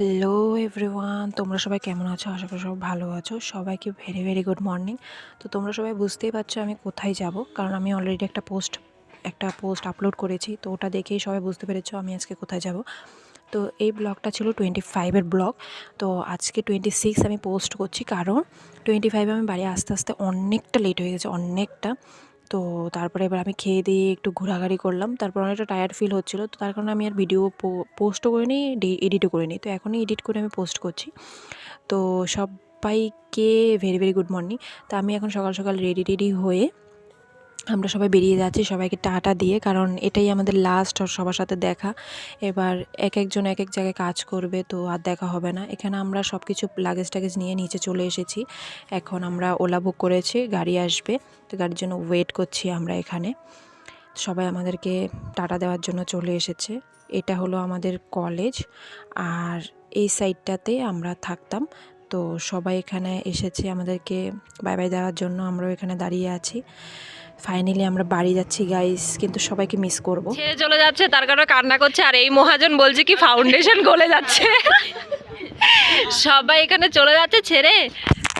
Hello everyone, তোমরা সবাই কেমন আছো? আশা করি সবাই ভালো আছো। সবাইকে ভেরি ভেরি গুড মর্নিং। তো তোমরা সবাই বুঝতেই পারছো আমি কোথায় যাব, কারণ আমি অলরেডি একটা পোস্ট আপলোড করেছি। তো ওটা দেখেই সবাই বুঝতে পেরেছো আমি আজকে কোথায় যাব। তো এই ব্লগটা ছিল 25-এর ব্লগ। তো আজকে 26 আমি পোস্ট করছি, কারণ 25 আমি বাড়ি আস্তে আস্তে অনেকটা লেট হয়ে গেছে, অনেকটা। তো তারপরে এবার আমি খেয়ে দিয়ে একটু ঘোরাঘুরি করলাম, তারপর অনেকটা টায়ার্ড ফিল হচ্ছিলো। তো তার কারণে আমি আর ভিডিও পোস্টও করে নিই, এডিটও করে নিই। তো এখনই এডিট করে আমি পোস্ট করছি। তো সবাইকে ভেরি ভেরি গুড মর্নিং। তো আমি এখন সকাল সকাল রেডি হয়ে আমরা সবাই বেরিয়ে যাচ্ছি, সবাইকে টাটা দিয়ে, কারণ এটাই আমাদের লাস্ট সবার সাথে দেখা। এবার এক একজন এক এক জায়গায় কাজ করবে, তো আর দেখা হবে না। এখানে আমরা সব কিছু লাগেজ নিয়ে নিচে চলে এসেছি। এখন আমরা ওলা বুক করেছি, গাড়ি আসবে। তো গাড়ির জন্য ওয়েট করছি আমরা এখানে। সবাই আমাদেরকে টাটা দেওয়ার জন্য চলে এসেছে। এটা হলো আমাদের কলেজ, আর এই সাইডটাতে আমরা থাকতাম। তো সবাই এখানে এসেছে আমাদেরকে বাই বাই দেওয়ার জন্য, আমরাও এখানে দাঁড়িয়ে আছি। ফাইনালি আমরা বাড়ি যাচ্ছি গাইস, কিন্তু সবাইকে মিস করব। ছেড়ে চলে যাচ্ছে, তার কারণে কান্না করছে। আর এই মহাজন বলছে কি ফাউন্ডেশন গলে যাচ্ছে। সবাই এখানে চলে যাচ্ছে ছেড়ে,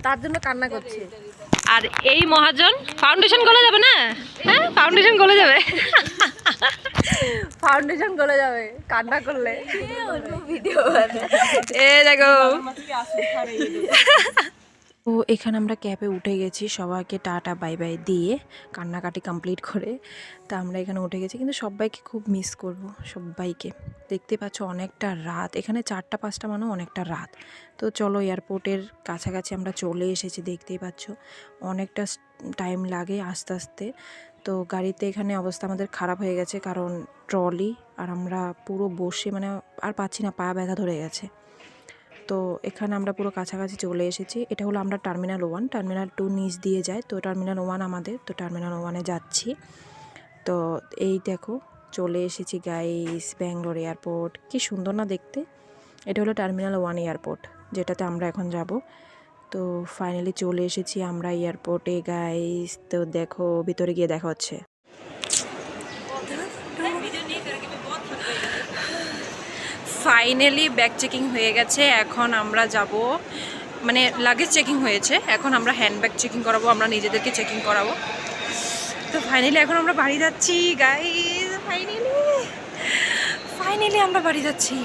তার জন্য কান্না করছে। আর এই মহাজন ফাউন্ডেশন গলে যাবে না, হ্যাঁ ফাউন্ডেশন গলে যাবে, ফাউন্ডেশন গলে যাবে কান্না করলে। এ দেখো, তো এখানে আমরা ক্যাবে উঠে গেছি, সবাইকে টাটা বাই বাই দিয়ে কান্নাকাটি কমপ্লিট করে। তা আমরা এখানে উঠে গেছি, কিন্তু সবাইকে খুব মিস করব, সবাইকে। দেখতে পাচ্ছ অনেকটা রাত, এখানে 4টা-5টা মানে অনেকটা রাত। তো চলো, এয়ারপোর্টের কাছাকাছি আমরা চলে এসেছি। দেখতেই পাচ্ছ অনেকটা টাইম লাগে আস্তে আস্তে। তো গাড়িতে এখানে অবস্থা আমাদের খারাপ হয়ে গেছে, কারণ ট্রলি আর আমরা পুরো বসে মানে আর পাচ্ছি না, পা ব্যথা ধরে গেছে। তো এখানে আমরা পুরো কাছাকাছি চলে এসেছি। এটা হলো আমরা টার্মিনাল 1, টার্মিনাল 2 নিচ দিয়ে যায়। তো টার্মিনাল 1 আমাদের, তো টার্মিনাল 1-এ যাচ্ছি। তো এই দেখো চলে এসেছি গাইস, ব্যাঙ্গালোর এয়ারপোর্ট। কি সুন্দর না দেখতে। এটা হলো টার্মিনাল 1 এয়ারপোর্ট, যেটাতে আমরা এখন যাব। তো ফাইনালি চলে এসেছি আমরা এয়ারপোর্টে গাইস। তো দেখো ভিতরে গিয়ে দেখা হচ্ছে। ফাইনালি ব্যাগ চেকিং হয়ে গেছে। এখন আমরা যাব, মানে লাগেজ চেকিং হয়েছে, এখন আমরা হ্যান্ডব্যাগ চেকিং করাবো, আমরা নিজেদেরকে চেকিং করাবো। তো ফাইনালি এখন আমরা বাড়ি যাচ্ছি গাইস, ফাইনালি আমরা বাড়ি যাচ্ছি।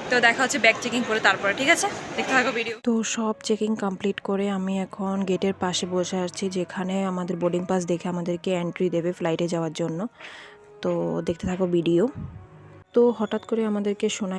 তো দেখা হচ্ছে ব্যাগ চেকিং করে তারপরে, ঠিক আছে? দেখতে থাকো ভিডিও। তো সব চেকিং কমপ্লিট করে আমি এখন গেটের পাশে বসে আছি, যেখানে আমাদের বোর্ডিং পাস দেখে আমাদেরকে এন্ট্রি দেবে ফ্লাইটে যাওয়ার জন্য। তো দেখতে থাকো ভিডিও। তো হঠাৎ করে আমাদেরকে শোনা